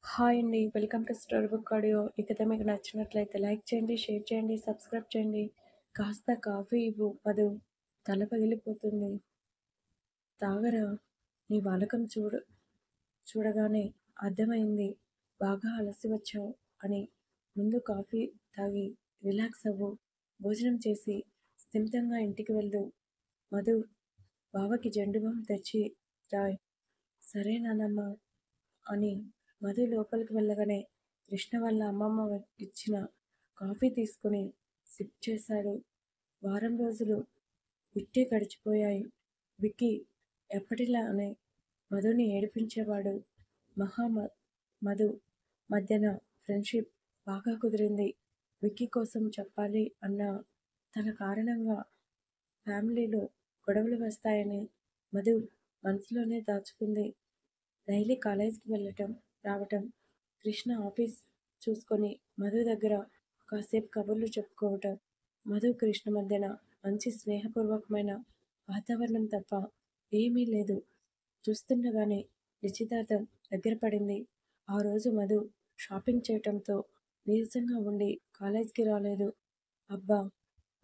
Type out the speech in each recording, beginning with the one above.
Hi అండి. Welcome to story book audio. ఈ కథ మీకు నచ్చినట్లయితే లైక్ చేయండి, షేర్ చేయండి, సబ్స్క్రైబ్ చేయండి. కాస్త కాఫీ ఇవ్వు మధు. తల పగిలిపోతుంది. తాగరా. నీ వాలకం చూడగానే అర్థమైంది. బాగా అలసి వచ్చావు అని. ముందు కాఫీ తాగి రిలాక్స్ అవ్వు. భోజనం చేసి స్థిమితంగా ఇంటికి వెళ్ళు. మధు, బావకి జెండు బామ్ తెచ్చి రాయ్. సరే నానమ్మ అని మధు లోపలికి వెళ్ళగానే కృష్ణ వాళ్ళ అమ్మమ్మ ఇచ్చిన కాఫీ తీసుకుని సిప్ చేశాడు. వారం రోజులు ఇట్టే గడిచిపోయాయి. విక్కీ ఎప్పటిలానే మధుని ఏడిపించేవాడు. మహా మధు మధ్యన ఫ్రెండ్షిప్ బాగా కుదిరింది. విక్కీ కోసం చెప్పాలి అన్న తన కారణంగా ఫ్యామిలీలో గొడవలు వస్తాయని మధు మనసులోనే దాచుకుంది. డైలీ కాలేజ్కి వెళ్ళటం, రావటం, కృష్ణ ఆఫీస్ చూసుకొని మధు దగ్గర కాసేపు కబుర్లు చెప్పుకోవటం, మధు కృష్ణ మధ్యన మంచి స్నేహపూర్వకమైన వాతావరణం తప్ప ఏమీ లేదు. చూస్తుండగానే నిశ్చితార్థం దగ్గర పడింది. ఆ రోజు మధు షాపింగ్ చేయటంతో నీరసంగా ఉండి కాలేజ్కి రాలేదు. అబ్బా,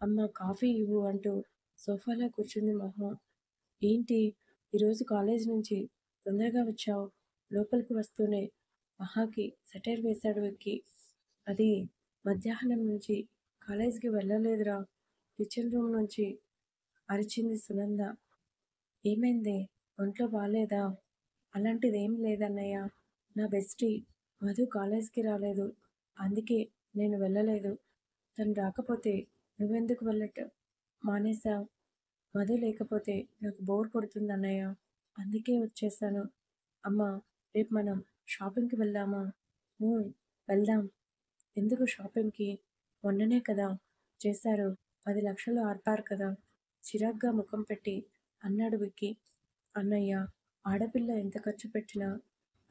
అమ్మ కాఫీ ఇవ్వు అంటూ సోఫాలో కూర్చుంది మహా. ఏంటి, ఈరోజు కాలేజ్ నుంచి తొందరగా వచ్చావు? లోపలికి వస్తూనే మహాకి సెటైర్ వేశాడు విక్కీ. అది మధ్యాహ్నం నుంచి కాలేజ్కి వెళ్ళలేదురా. కిచెన్ రూమ్ నుంచి అరిచింది సునంద. ఏమైంది, ఒంట్లో బాలేదా? అలాంటిదేం లేదన్నయ్య. నా బెస్టీ మధు కాలేజ్కి రాలేదు. అందుకే నేను వెళ్ళలేదు. తను రాకపోతే నువ్వెందుకు వెళ్ళటం మానేశావు? మధు లేకపోతే నాకు బోర్ కొడుతుందన్నయ్య. అందుకే వచ్చేసాను. అమ్మా, రేపు మనం షాపింగ్కి వెళ్దామా? ఊ, వెళ్దాం. ఎందుకు షాపింగ్కి? మొన్ననే కదా చేశారు. 10 లక్షలు ఆర్పారు కదా. చిరాగ్గా ముఖం పెట్టి అన్నాడు విక్కీ. అన్నయ్య, ఆడపిల్ల ఎంత ఖర్చు పెట్టినా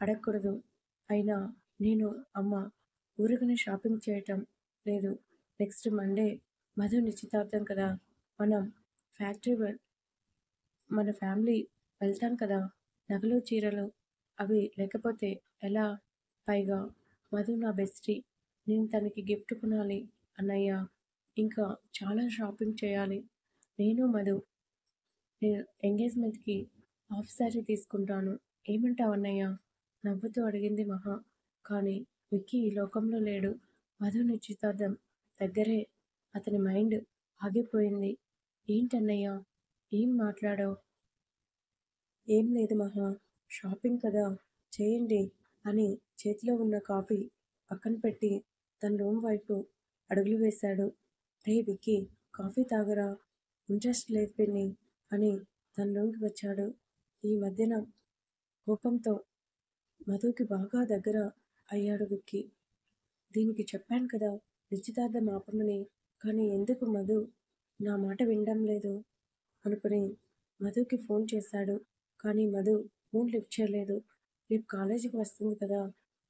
అడగకూడదు. అయినా నేను, అమ్మ ఊరికనే షాపింగ్ చేయటం లేదు. నెక్స్ట్ మండే మధు నిశ్చితార్థం కదా. మనం ఫ్యాక్టరీ మన ఫ్యామిలీ వెళ్తాం కదా. నగలు, చీరలు అవి లేకపోతే ఎలా? పైగా మధు నా బెస్టీ. నేను తనకి గిఫ్ట్ కొనాలి అన్నయ్య. ఇంకా చాలా షాపింగ్ చేయాలి. నేను మధు నేను ఎంగేజ్మెంట్కి హాఫ్ శారీ తీసుకుంటాను. ఏమంటావు అన్నయ్య? నవ్వుతూ అడిగింది మహా. కానీ విక్కీ ఈ లోకంలో లేడు. మధు నిశ్చితార్థం దగ్గరే. అతని మైండ్ ఆగిపోయింది. ఏంటన్నయ్య, ఏం మాట్లాడావు? ఏం లేదు మహా. షాపింగ్ కదా, చేయండి అని చేతిలో ఉన్న కాఫీ పక్కన పెట్టి తన రూమ్ వైపు అడుగులు వేశాడు. రే విక్కీ, కాఫీ తాగరా. ఇంట్రెస్ట్ లేదు పిన్ని అని తన రూమ్కి వచ్చాడు. ఈ మధ్యన కోపంతో మధుకి బాగా దగ్గర అయ్యాడు విక్కీ. దీనికి చెప్పాను కదా నిశ్చితార్థం ఆపమని. కానీ ఎందుకు మధు నా మాట వినడం లేదు అనుకుని మధుకి ఫోన్ చేశాడు. కానీ మధు ఫోన్ లిఫ్ట్ చేయలేదు. రేపు కాలేజీకి వస్తుంది కదా,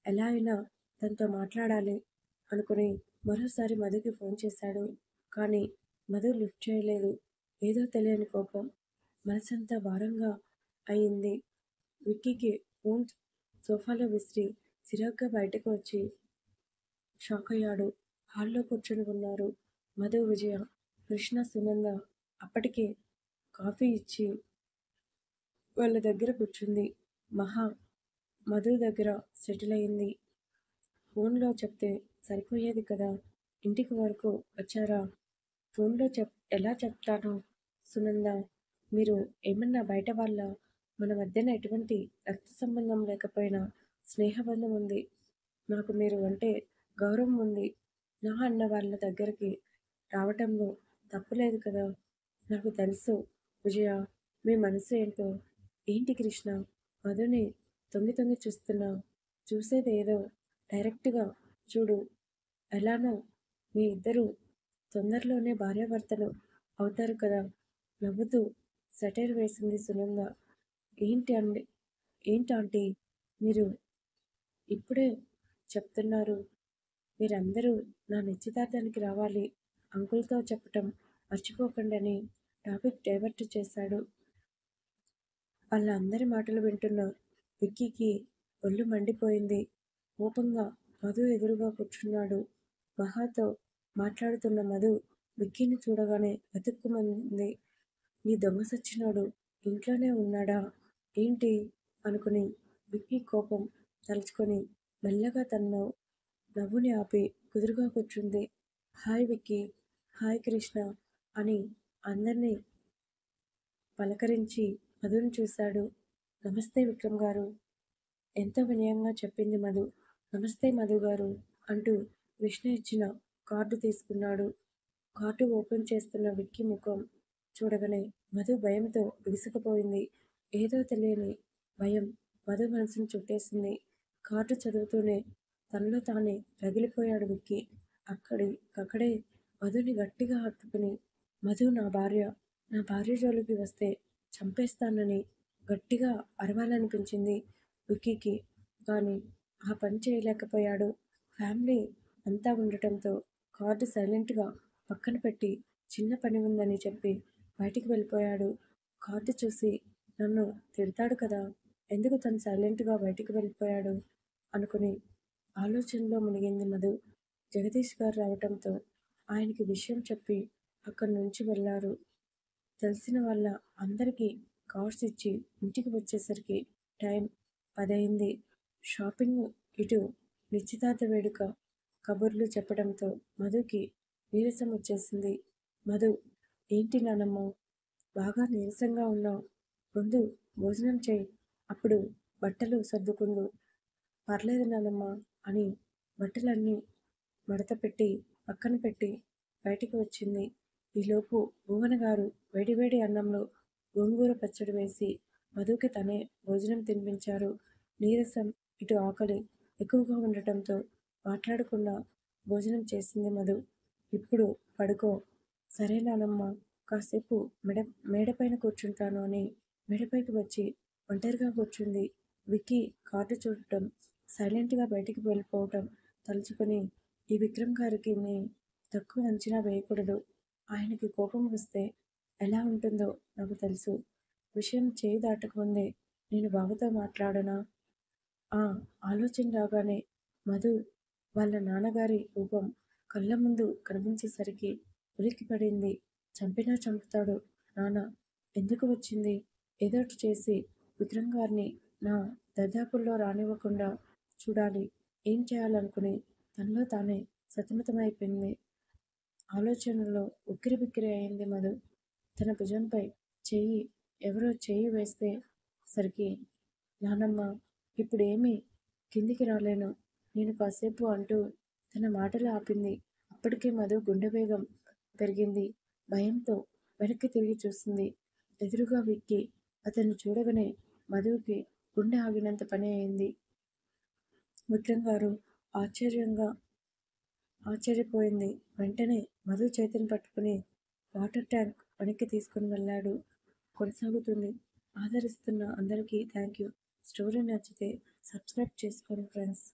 ఎలా అయినా తనతో మాట్లాడాలి అనుకుని మరోసారి మధుకి ఫోన్ చేశాడు. కానీ మధు లిఫ్ట్ చేయలేదు. ఏదో తెలియని కోపం మనసంతా భారంగా అయింది. విక్కీకి ఫోన్ సోఫాలో విసిరి చిరాగ్గా బయటకు వచ్చి షాక్ అయ్యాడు. హాల్లో కూర్చొని ఉన్నారు మధు, విజయ, కృష్ణ, సునంద. అప్పటికే కాఫీ ఇచ్చి వాళ్ళ దగ్గర కూర్చుంది. మహా మధు దగ్గర సెటిల్ అయింది. ఫోన్లో చెప్తే సరిపోయేది కదా. ఇంటికి వరకు వచ్చారా? ఫోన్లో ఎలా చెప్తాను సునంద? మీరు ఏమన్నా బయట వాళ్ళ? మన మధ్యన ఎటువంటి రక్త సంబంధం లేకపోయినా స్నేహబంధం ఉంది. నాకు మీరు అంటే గౌరవం ఉంది. నా అన్న వాళ్ళ దగ్గరికి రావటంలో తప్పులేదు కదా. నాకు తెలుసు విజయ, మీ మనసు ఏంటో. ఏంటి కృష్ణ, మధుని తొంగి తొంగి చూస్తున్నావు? చూసేదేదో డైరెక్ట్గా చూడు. ఎలానో మీ ఇద్దరు తొందరలోనే భార్యాభర్తలు అవుతారు కదా. నవ్వుతూ సెటైర్ వేసింది సునంద. ఏంటి అండి, ఏంటాంటీ మీరు ఇప్పుడే చెప్తున్నారు? మీరందరూ నా నిశ్చితార్థానికి రావాలి. అంకుల్తో చెప్పటం మర్చిపోకండి అని టాపిక్ డైవర్ట్ చేశాడు. వాళ్ళ అందరి మాటలు వింటున్న విక్కీకి ఒళ్ళు మండిపోయింది. కోపంగా మధు ఎదురుగా కూర్చున్నాడు. మహాతో మాట్లాడుతున్న మధు విక్కీని చూడగానే వెతుక్కుమంది. ఈ దొంగ సచ్చినోడు ఇంట్లోనే ఉన్నాడా ఏంటి అనుకుని విక్కీ కోపం తలుచుకొని మెల్లగా తన నవ్వుని ఆపి కుదురుగా కూర్చుంది. హాయ్ విక్కీ, హాయ్ కృష్ణ అని అందరినీ పలకరించి మధుని చూశాడు. నమస్తే విక్రమ్ గారు, ఎంతో వినయంగా చెప్పింది మధు. నమస్తే మధు గారు అంటూ కృష్ణ ఇచ్చిన కార్డు తీసుకున్నాడు. కార్డు ఓపెన్ చేస్తున్న విక్కీ ముఖం చూడగానే మధు భయంతో బిగుసుకుపోయింది. ఏదో తెలియని భయం మధు మనసును చుట్టేసింది. కార్డు చదువుతూనే తనలో తానే రగిలిపోయాడు విక్కీ. అక్కడే మధుని గట్టిగా హత్తుకుని, మధు నా భార్య జోలికి వస్తే చంపేస్తానని గట్టిగా అరవాలనిపించింది విక్కీకి. కానీ ఆ పని చేయలేకపోయాడు. ఫ్యామిలీ అంతా ఉండటంతో కార్డు సైలెంట్గా పక్కన పెట్టి చిన్న పని ఉందని చెప్పి బయటికి వెళ్ళిపోయాడు. కార్డు చూసి నన్ను తిడతాడు కదా, ఎందుకు తను సైలెంట్గా బయటికి వెళ్ళిపోయాడు అనుకుని ఆలోచనలో మునిగింది మధు. జగదీష్ గారు రావటంతో ఆయనకి విషయం చెప్పి అక్కడి నుంచి వెళ్ళారు. తెలిసిన వాళ్ళ అందరికీ కార్డ్స్ ఇచ్చి ఇంటికి వచ్చేసరికి టైం 10 అయింది. షాపింగ్ ఇటు నిశ్చితార్థ వేడుక కబుర్లు చెప్పడంతో మధుకి నీరసం వచ్చేసింది. మధు, ఏంటి నానమ్మ బాగా నీరసంగా ఉన్నావు, ముందు భోజనం చేయి, అప్పుడు బట్టలు సర్దుకుందు. పర్లేదు నానమ్మ అని బట్టలన్నీ మడత పెట్టి పక్కన పెట్టి బయటికి వచ్చింది. ఈలోపు భువన గారు వేడివేడి అన్నంలో గోంగూర పచ్చడి వేసి మధుకి తనే భోజనం తినిపించారు. నీరసం ఇటు ఆకలి ఎక్కువగా ఉండటంతో మాట్లాడకుండా భోజనం చేసింది మధు. ఇప్పుడు పడుకో. సరే నానమ్మ, కాసేపు మేడపైన కూర్చుంటాను అని మేడపైకి వచ్చి ఒంటరిగా కూర్చుంది. విక్కీ కార్డు చూడటం, సైలెంట్గా బయటికి వెళ్ళిపోవటం తలుచుకొని ఈ విక్రమ్ గారికి తక్కువ అంచనా వేయకూడదు. ఆయనకి కోపం వస్తే ఎలా ఉంటుందో నాకు తెలుసు. విషయం చేయి దాటకముందే నేను బావతో మాట్లాడనా? ఆ ఆలోచన రాగానే మధు వాళ్ళ నాన్నగారి రూపం కళ్ళ ముందు కనిపించేసరికి ఉలిక్కిపడింది. చంపినా చంపుతాడు నాన్న, ఎందుకు వచ్చింది? ఏదోటి చేసి విక్రమ్ గారిని నా దర్దాపుల్లో రానివ్వకుండా చూడాలి. ఏం చేయాలనుకుని తనలో తానే సతమతమైపోయింది. ఆలోచనలో ఉక్కిరిబిక్కిరి అయింది మధు. తన భుజంపై ఎవరో చెయ్యి వేస్తే సరికి, నానమ్మ ఇప్పుడేమీ కిందికి రాలేను, నేను కాసేపు అంటూ తన మాటలు ఆపింది. అప్పటికే మధు గుండె వేగం పెరిగింది. భయంతో వెనక్కి తిరిగి చూసింది. ఎదురుగా విక్కీ. అతన్ని చూడగానే మధుకి గుండె ఆగినంత పని అయింది. విక్రమ్ గారు ఆశ్చర్యపోయింది. వెంటనే మధు చేతిని పట్టుకుని వాటర్ ట్యాంక్ వెనక్కి తీసుకుని వెళ్ళాడు. కొనసాగుతుంది. ఆదరిస్తున్న అందరికీ థ్యాంక్ యూ. స్టోరీ నచ్చితే సబ్స్క్రైబ్ చేసుకోండి ఫ్రెండ్స్.